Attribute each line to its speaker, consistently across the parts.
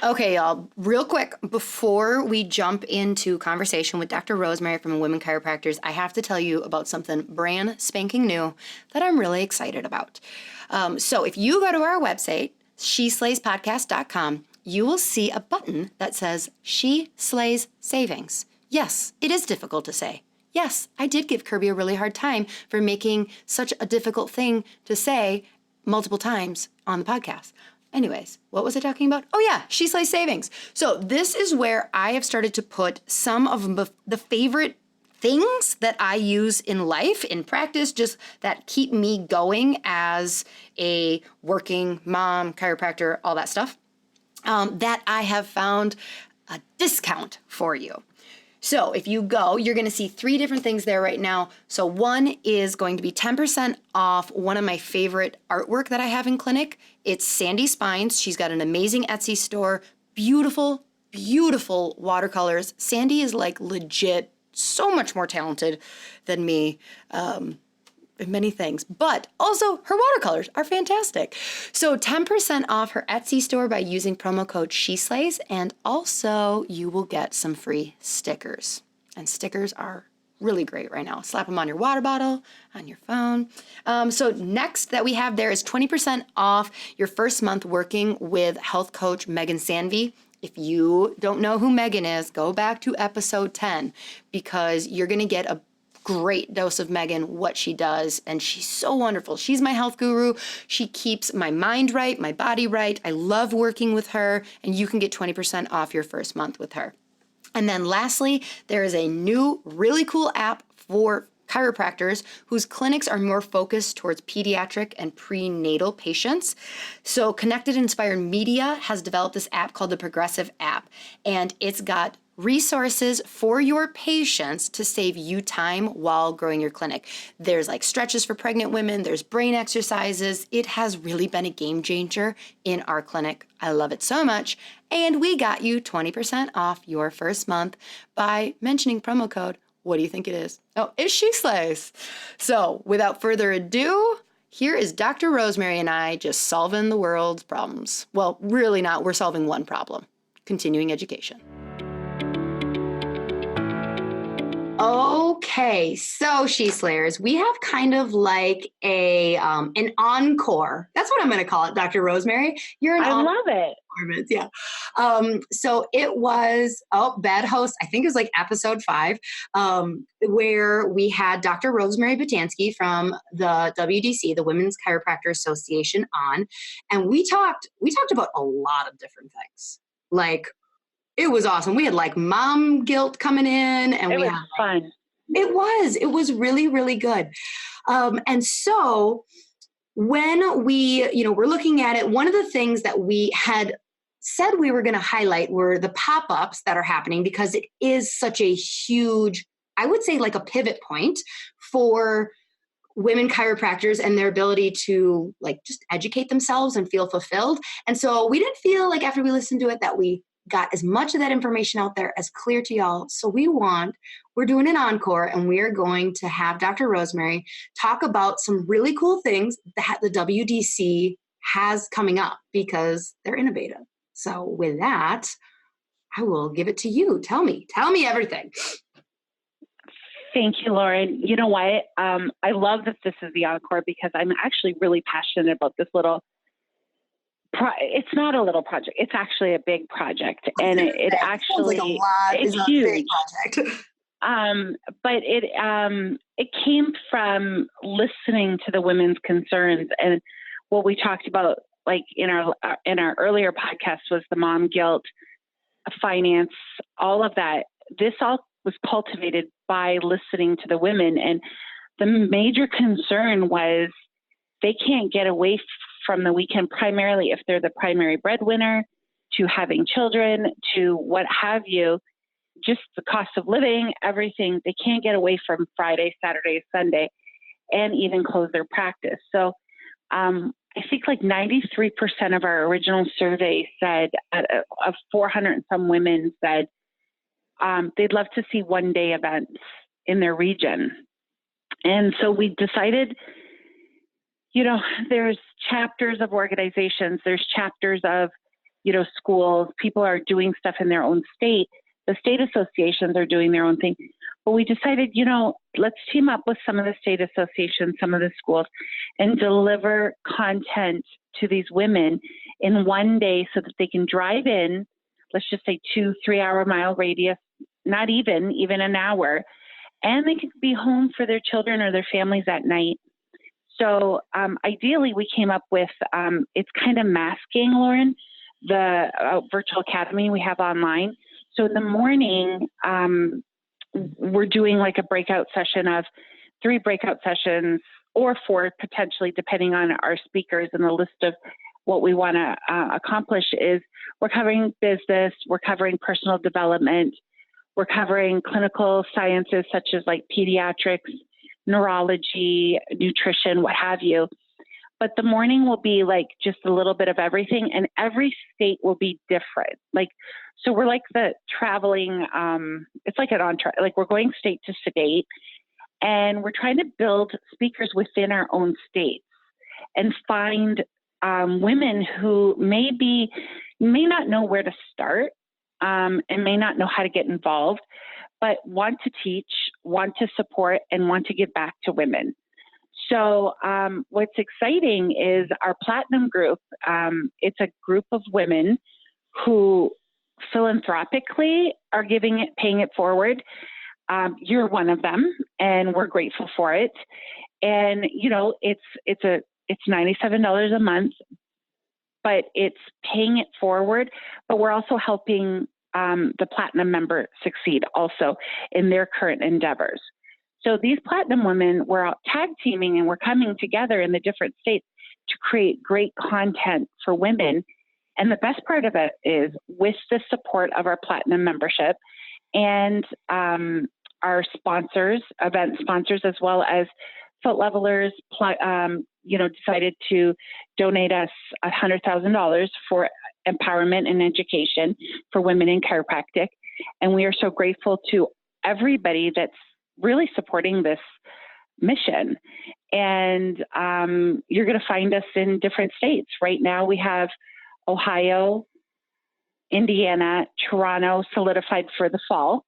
Speaker 1: Okay, y'all, real quick, before we jump into conversation with Dr. Rosemary from Women Chiropractors, I have to tell you about something brand spanking new that I'm really excited about. So if you go to our website, sheslayspodcast.com, you will see a button that says She Slays Savings. Yes, it is difficult to say. Yes, I did give Kirby a really hard time for making such a difficult thing to say multiple times on the podcast. Anyways, what was I talking about? Oh yeah, She Slays Savings. So this is where I have started to put some of the favorite things that I use in life, in practice, just that keep me going as a working mom, chiropractor, all that stuff, that I have found a discount for you. So if you go, you're going to see 3 different things there right now. So one is going to be 10% off one of my favorite artwork that I have in clinic. It's Sandy Spines. She's got an amazing Etsy store. Beautiful, beautiful watercolors. Sandy is like legit so much more talented than me. Many things, but also her watercolors are fantastic. So 10% off her Etsy store by using promo code SheSlays, and also you will get some free stickers. And stickers are really great right now. Slap them on your water bottle, on your phone. So next that we have there is 20% off your first month working with health coach Megan Sanvey. If you don't know who Megan is, go back to episode 10 because you're going to get a great dose of Megan, what she does, and she's so wonderful. She's my health guru. She keeps my mind right, my body right. I love working with her, and you can get 20% off your first month with her. And then lastly, there is a new really cool app for chiropractors whose clinics are more focused towards pediatric and prenatal patients. So Connected Inspired Media has developed this app called the Progressive app, and it's got resources for your patients to save you time while growing your clinic. There's like stretches for pregnant women, there's brain exercises. It has really been a game changer in our clinic. I love it so much. And we got you 20% off your first month by mentioning promo code. What do you think it is? Oh, it's She Slays. So without further ado, here is Dr. Rosemary and I just solving the world's problems. Well, really not. We're solving one problem: continuing education. Okay, so She Slayers, we have kind of like an encore. That's what I'm going to call it, Dr. Rosemary. You're an
Speaker 2: I love it.
Speaker 1: Yeah. So it was Bad Host. I think it was like episode 5, where we had Dr. Rosemary Batanjski from the WDC, the Women's Chiropractor Association, on, and we talked about a lot of different things. Like, it was awesome. We had like mom guilt coming in, and
Speaker 2: it was fun.
Speaker 1: It was really, really good. And so when we're looking at it, one of the things that we had said we were going to highlight were the pop-ups that are happening, because it is such a huge, I would say like a pivot point for women chiropractors and their ability to like just educate themselves and feel fulfilled. And so we didn't feel like after we listened to it that we got as much of that information out there as clear to y'all. So we're doing an encore, and we are going to have Dr. Rosemary talk about some really cool things that the WDC has coming up because they're innovative. So with that, I will give it to you. Tell me everything.
Speaker 2: Thank you, Lauryn. You know what? I love that this is the encore because I'm actually really passionate about this little it's not a little project. It's actually a big project, and it actually
Speaker 1: like a lot.
Speaker 2: It's
Speaker 1: a
Speaker 2: huge.
Speaker 1: Big project.
Speaker 2: But it came from listening to the women's concerns, and what we talked about, like in our earlier podcast, was the mom guilt, finance, all of that. This all was cultivated by listening to the women, and the major concern was they can't get away from the weekend, primarily if they're the primary breadwinner, to having children, to what have you, just the cost of living, everything. They can't get away from Friday, Saturday, Sunday, and even close their practice. So I think like 93% of our original survey said, of 400 and some women said they'd love to see one-day events in their region. And so we decided, there's chapters of organizations, there's chapters of schools. People are doing stuff in their own state. The state associations are doing their own thing. But we decided, let's team up with some of the state associations, some of the schools, and deliver content to these women in one day so that they can drive in, let's just say 2-3 hour mile radius, not even an hour, and they can be home for their children or their families at night. So ideally, we came up with, it's kind of masking, Lauryn, the virtual academy we have online. So in the morning, we're doing like a breakout session of 3 breakout sessions or 4 potentially, depending on our speakers and the list of what we want to accomplish. Is we're covering business, we're covering personal development, we're covering clinical sciences such as like pediatrics, neurology, nutrition, what have you. But the morning will be like just a little bit of everything, and every state will be different. So we're like the traveling, it's like an entree, like we're going state to state, and we're trying to build speakers within our own states and find women who may not know where to start and may not know how to get involved, but want to teach, want to support, and want to give back to women. So what's exciting is our Platinum group. It's a group of women who philanthropically are paying it forward. You're one of them, and we're grateful for it. And it's $97 a month, but it's paying it forward. But we're also helping the Platinum member succeed also in their current endeavors. So these Platinum women, we're out tag teaming, and we're coming together in the different states to create great content for women. And the best part of it is with the support of our Platinum membership and our sponsors, event sponsors, as well as Foot Levelers, decided to donate us $100,000 for empowerment and education for women in chiropractic. And we are so grateful to everybody that's really supporting this mission. And you're going to find us in different states. Right now we have Ohio, Indiana, Toronto solidified for the fall.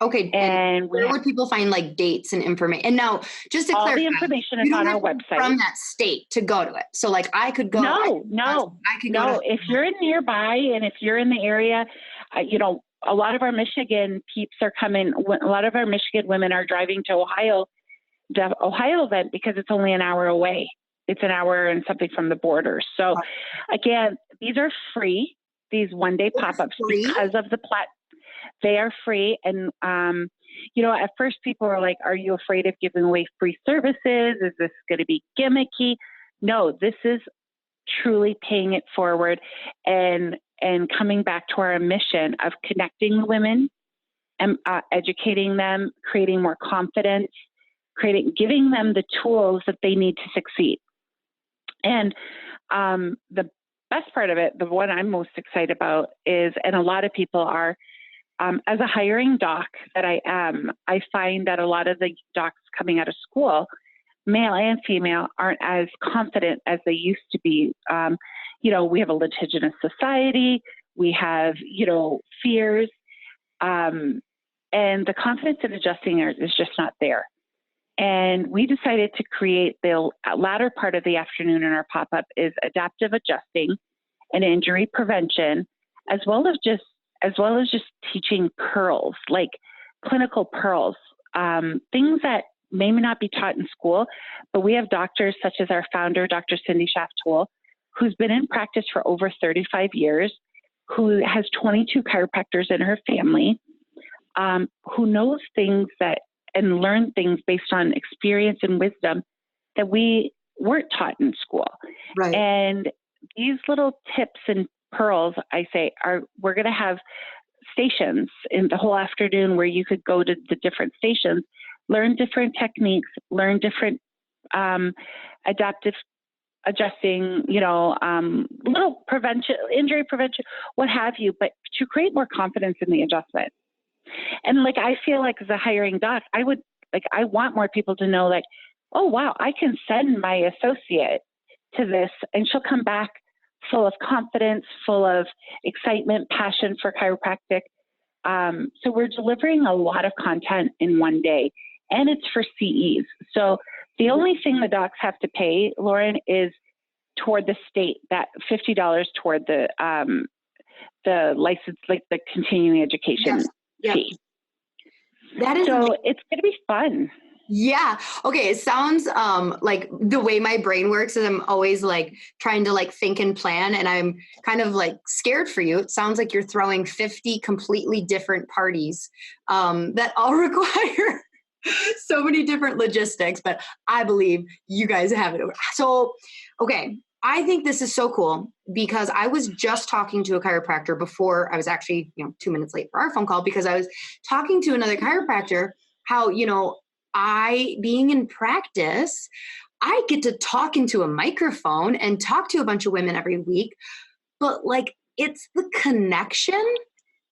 Speaker 1: Okay. And where would people find like dates and information? And now, just to
Speaker 2: all
Speaker 1: clarify,
Speaker 2: the information is on our website.
Speaker 1: From that state to go to it. So like I could go.
Speaker 2: No. If you're nearby and if you're in the area, a lot of our Michigan peeps are coming. A lot of our Michigan women are driving to Ohio, the Ohio event, because it's only an hour away. It's an hour and something from the border. So again, these are free. These one-day pop-ups because of the they are free. And, at first people are like, are you afraid of giving away free services? Is this going to be gimmicky? No, this is truly paying it forward and coming back to our mission of connecting the women and educating them, creating more confidence, giving them the tools that they need to succeed. And the best part of it, the one I'm most excited about is, and a lot of people are, as a hiring doc that I am, I find that a lot of the docs coming out of school, male and female, aren't as confident as they used to be. We have a litigious society, we have, fears, and the confidence in adjusting is just not there. And we decided to create the latter part of the afternoon in our pop-up is adaptive adjusting and injury prevention, as well as just teaching pearls, like clinical pearls, things that may not be taught in school, but we have doctors such as our founder, Dr. Cindy Shaftool, who's been in practice for over 35 years, who has 22 chiropractors in her family, who knows things and learn things based on experience and wisdom that we weren't taught in school.
Speaker 1: Right.
Speaker 2: And these little tips and pearls, I say, we're going to have stations in the whole afternoon where you could go to the different stations, learn different techniques, learn different adaptive adjusting, little prevention, injury prevention, what have you, but to create more confidence in the adjustment. And I feel like as a hiring doc, I want more people to know oh, wow, I can send my associate to this and she'll come back full of confidence, full of excitement, passion for chiropractic. So we're delivering a lot of content in one day, and it's for CEs. So the only thing the docs have to pay, Lauryn, is toward the state, that $50 toward the license, like the continuing education fee.
Speaker 1: That is
Speaker 2: so it's going to be fun.
Speaker 1: Yeah. Okay. It sounds like the way my brain works is I'm always like trying to like think and plan, and I'm kind of like scared for you. It sounds like you're throwing 50 completely different parties that all require so many different logistics, but I believe you guys have it. So, okay. I think this is so cool because I was just talking to a chiropractor before I was actually, 2 minutes late for our phone call, because I was talking to another chiropractor how, I, being in practice, I get to talk into a microphone and talk to a bunch of women every week, but like it's the connection.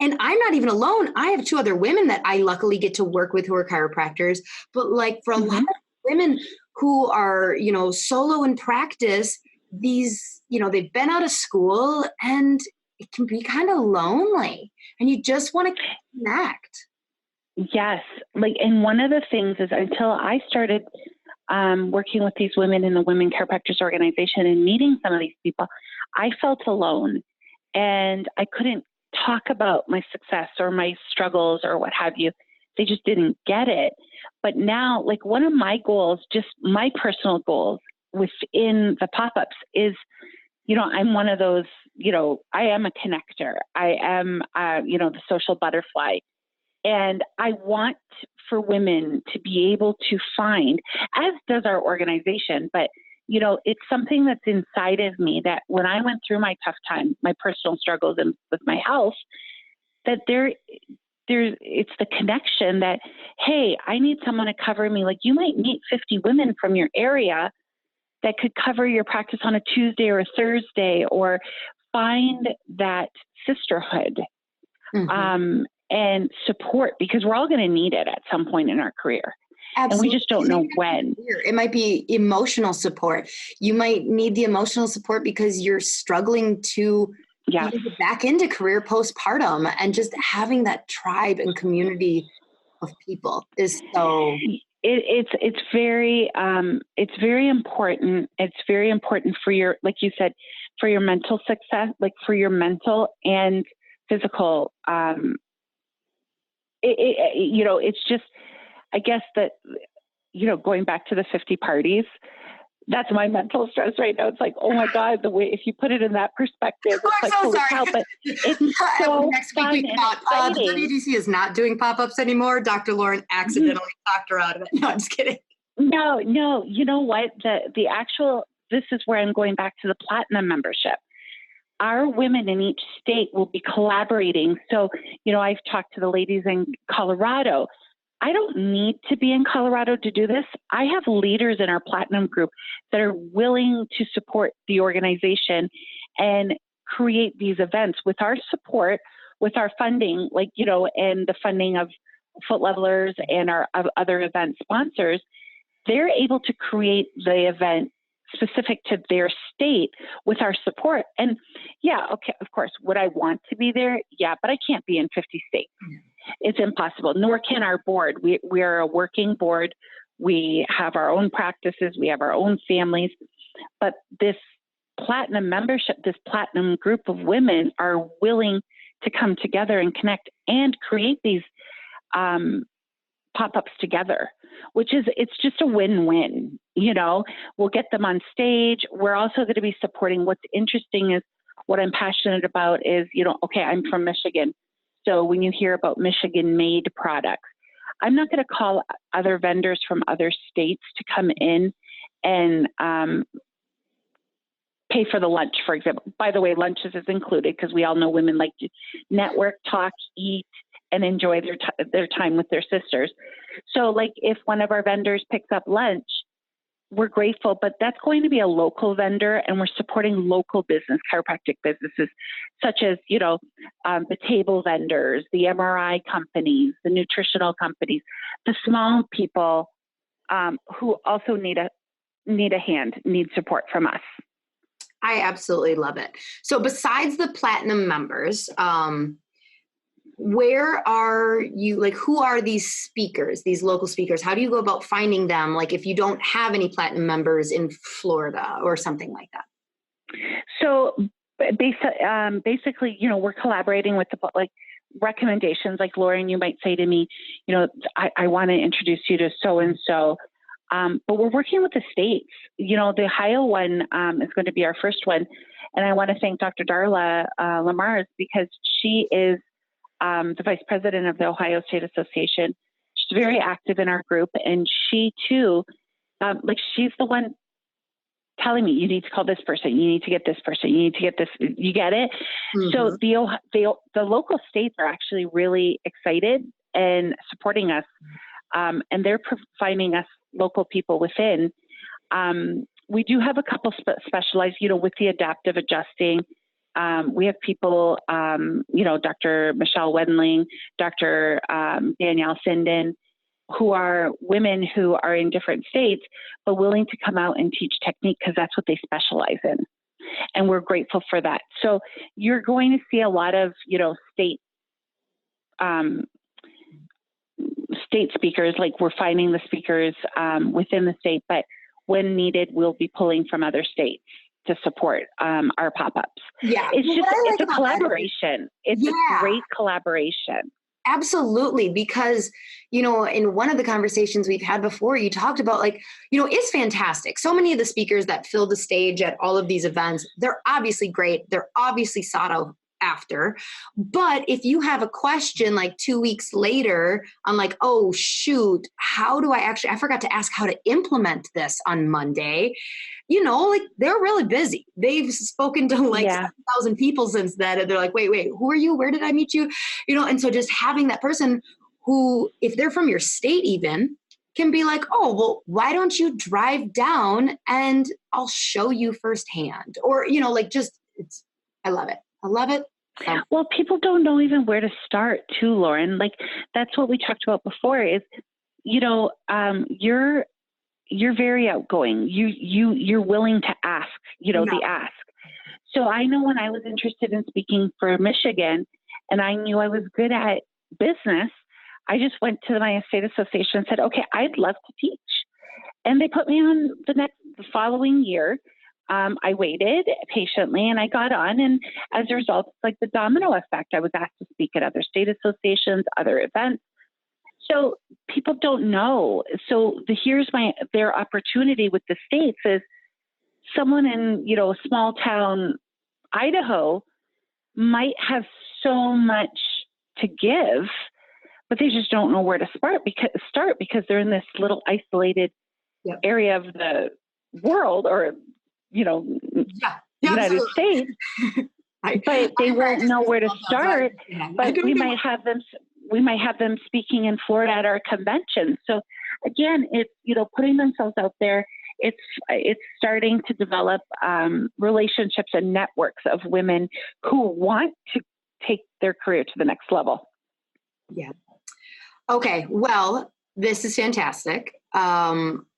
Speaker 1: And I'm not even alone. I have 2 other women that I luckily get to work with who are chiropractors. But like for a lot of women who are, solo in practice, these, they've been out of school and it can be kind of lonely and you just want to connect.
Speaker 2: Yes. And one of the things is, until I started working with these women in the Women Chiropractors Organization and meeting some of these people, I felt alone and I couldn't talk about my success or my struggles or what have you. They just didn't get it. But now, one of my goals, just my personal goals within the pop-ups is, I'm one of those, I am a connector. I am, the social butterfly. And I want for women to be able to find, as does our organization, but, it's something that's inside of me that when I went through my tough time, my personal struggles and with my health, that it's the connection that, hey, I need someone to cover me. Like, you might meet 50 women from your area that could cover your practice on a Tuesday or a Thursday, or find that sisterhood. And support, because we're all going to need it at some point in our career.
Speaker 1: Absolutely.
Speaker 2: And we just don't know when.
Speaker 1: It might be emotional support. You might need the emotional support because you're struggling to get back into career postpartum, and just having that tribe and community of people is so.
Speaker 2: It's very important. It's very important for your, like you said, for your mental success, for your mental and physical. It's just, I guess that, going back to the 50 parties, that's my mental stress right now. It's like, oh my God, the way, if you put it in that perspective, it's like,
Speaker 1: so
Speaker 2: holy
Speaker 1: sorry.
Speaker 2: cow, but it's so
Speaker 1: next week we
Speaker 2: fun
Speaker 1: come out. The WDC is not doing pop-ups anymore. Dr. Lauryn accidentally talked her out of it. No, I'm just kidding.
Speaker 2: No, you know what? The actual, this is where I'm going back to the platinum membership. Our women in each state will be collaborating. So, I've talked to the ladies in Colorado. I don't need to be in Colorado to do this. I have leaders in our platinum group that are willing to support the organization and create these events with our support, with our funding, and the funding of Foot Levelers and our other event sponsors. They're able to create the event specific to their state with our support. And okay, of course, would I want to be there? Yeah, but I can't be in 50 states. It's impossible, nor can our board. We are a working board. We have our own practices. We have our own families. But this platinum membership, this platinum group of women are willing to come together and connect and create these pop-ups together, it's just a win-win. We'll get them on stage. We're also going to be supporting. What's interesting is, what I'm passionate about is, okay, I'm from Michigan. So when you hear about Michigan-made products, I'm not going to call other vendors from other states to come in and pay for the lunch, for example. By the way, lunches is included because we all know women like to network, talk, eat, and enjoy their time with their sisters. So if one of our vendors picks up lunch, we're grateful, but that's going to be a local vendor, and we're supporting local business, chiropractic businesses, such as, the table vendors, the MRI companies, the nutritional companies, the small people who also need support from us.
Speaker 1: I absolutely love it. So besides the platinum members, where are you, like, who are these speakers, these local speakers? How do you go about finding them? Like if you don't have any platinum members in Florida or something like that?
Speaker 2: So basically, we're collaborating with the recommendations. Like Lauryn, you might say to me, I want to introduce you to so-and-so. But we're working with the states. The Ohio one is going to be our first one. And I want to thank Dr. Darla Lamars because she is the vice president of the Ohio State Association. She's very active in our group. And she too, she's the one telling me, you need to call this person, you need to get this person, you need to get this, you get it? Mm-hmm. So the local states are actually really excited and supporting us. And they're finding us local people within. We do have a couple specialized, with the adaptive adjusting. We have people, Dr. Michelle Wendling, Dr. Danielle Sinden, who are women who are in different states, but willing to come out and teach technique because that's what they specialize in. And we're grateful for that. So you're going to see a lot of, state speakers, like we're finding the speakers within the state, but when needed, we'll be pulling from other states to support our pop-ups. Yeah. It's a collaboration. It's a great collaboration.
Speaker 1: Absolutely. Because, in one of the conversations we've had before, you talked about it's fantastic. So many of the speakers that fill the stage at all of these events, they're obviously great. They're obviously sought out after. But if you have a question 2 weeks later on oh shoot, how do I forgot to ask how to implement this on Monday, they're really busy. They've spoken to 7,000 people since then. And they're like, wait, who are you? Where did I meet you? And so just having that person who, if they're from your state even, can be like, oh, well, why don't you drive down and I'll show you firsthand? Or, I love it. I love it.
Speaker 2: Well, people don't know even where to start too, Lauryn. That's what we talked about before is, you're very outgoing. You're willing to ask, the ask. So I know when I was interested in speaking for Michigan and I knew I was good at business, I just went to my state association and said, okay, I'd love to teach. And they put me on the following year. I waited patiently and I got on. And as a result, it's like the domino effect. I was asked to speak at other state associations, other events. So people don't know. So here's their opportunity with the states is someone in, small town Idaho might have so much to give, but they just don't know where to start because they're in this little isolated area of the world or, United States, but they won't know where to start. But we might have them speaking in Florida at our convention. So again, it's putting themselves out there. It's starting to develop relationships and networks of women who want to take their career to the next level.
Speaker 1: Yeah. Okay. Well, this is fantastic.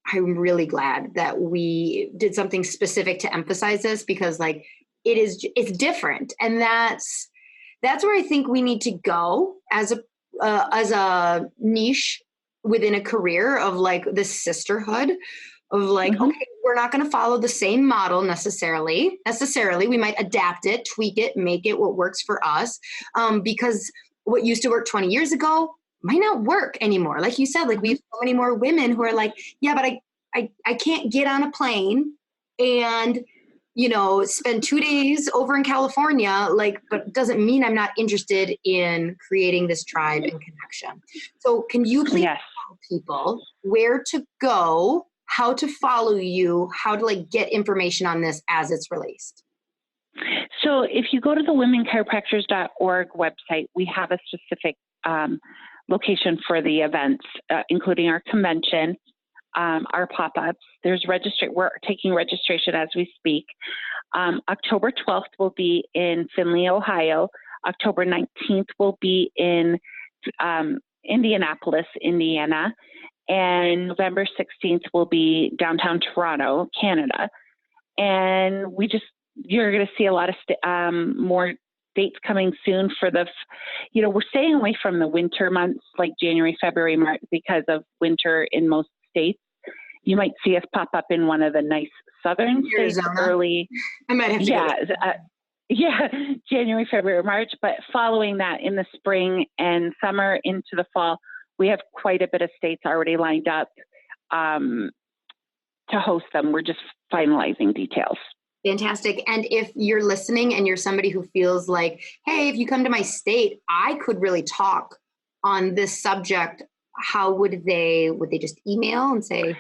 Speaker 1: I'm really glad that we did something specific to emphasize this because it's different. And that's where I think we need to go as a niche within a career of this sisterhood of mm-hmm. Okay, we're not going to follow the same model necessarily. We might adapt it, tweak it, make it what works for us. Because what used to work 20 years ago might not work anymore. Like you said, we have so many more women who are yeah, but I can't get on a plane and, spend 2 days over in California, but it doesn't mean I'm not interested in creating this tribe and connection. So can you please tell people where to go, how to follow you, how to get information on this as it's released?
Speaker 2: So if you go to the womenchiropractors.org website, we have a specific location for the events, including our convention, our pop-ups. We're taking registration as we speak. October 12th will be in Findlay, Ohio. October 19th will be in Indianapolis, Indiana. And November 16th will be downtown Toronto, Canada. And we just you're going to see a lot of more dates coming soon for we're staying away from the winter months like January, February, March because of winter in most states. You might see us pop up in one of the nice southern states early.
Speaker 1: I might have to
Speaker 2: January, February, March. But following that in the spring and summer into the fall, we have quite a bit of states already lined up to host them. We're just finalizing details.
Speaker 1: Fantastic. And if you're listening and you're somebody who feels like, hey, if you come to my state, I could really talk on this subject, how would they just email and say?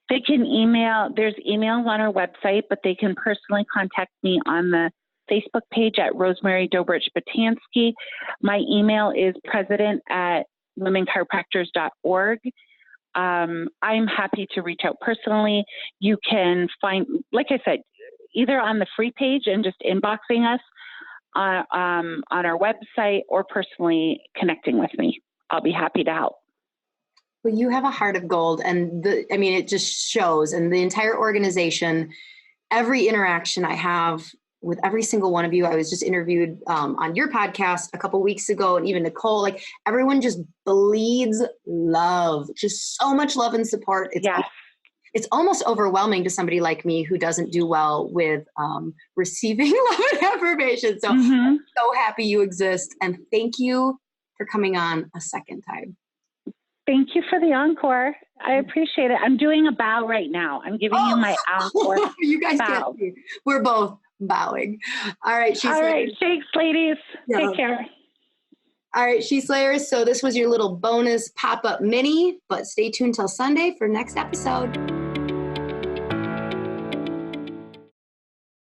Speaker 2: They can email. There's emails on our website, but they can personally contact me on the Facebook page at Rosemary Batanjski. My email is president@womenchiropractors.org. I'm happy to reach out personally. You can find, like I said, either on the free page and just inboxing us on our website or personally connecting with me. I'll be happy to help.
Speaker 1: Well, you have a heart of gold, and it just shows. And the entire organization, every interaction I have with every single one of you, I was just interviewed on your podcast a couple weeks ago, and even Nicole, like everyone just bleeds love, just so much love and support. It's almost overwhelming to somebody like me who doesn't do well with receiving love and affirmation. So I'm so happy you exist. And thank you for coming on a second time.
Speaker 2: Thank you for the encore. I appreciate it. I'm doing a bow right now. I'm giving you my encore.
Speaker 1: You guys
Speaker 2: bow.
Speaker 1: can't see. We're both bowing. All right.
Speaker 2: All right. Thanks, ladies.
Speaker 1: Yeah.
Speaker 2: Take care.
Speaker 1: All right, She Slayers. So this was your little bonus pop-up mini, but stay tuned till Sunday for next episode.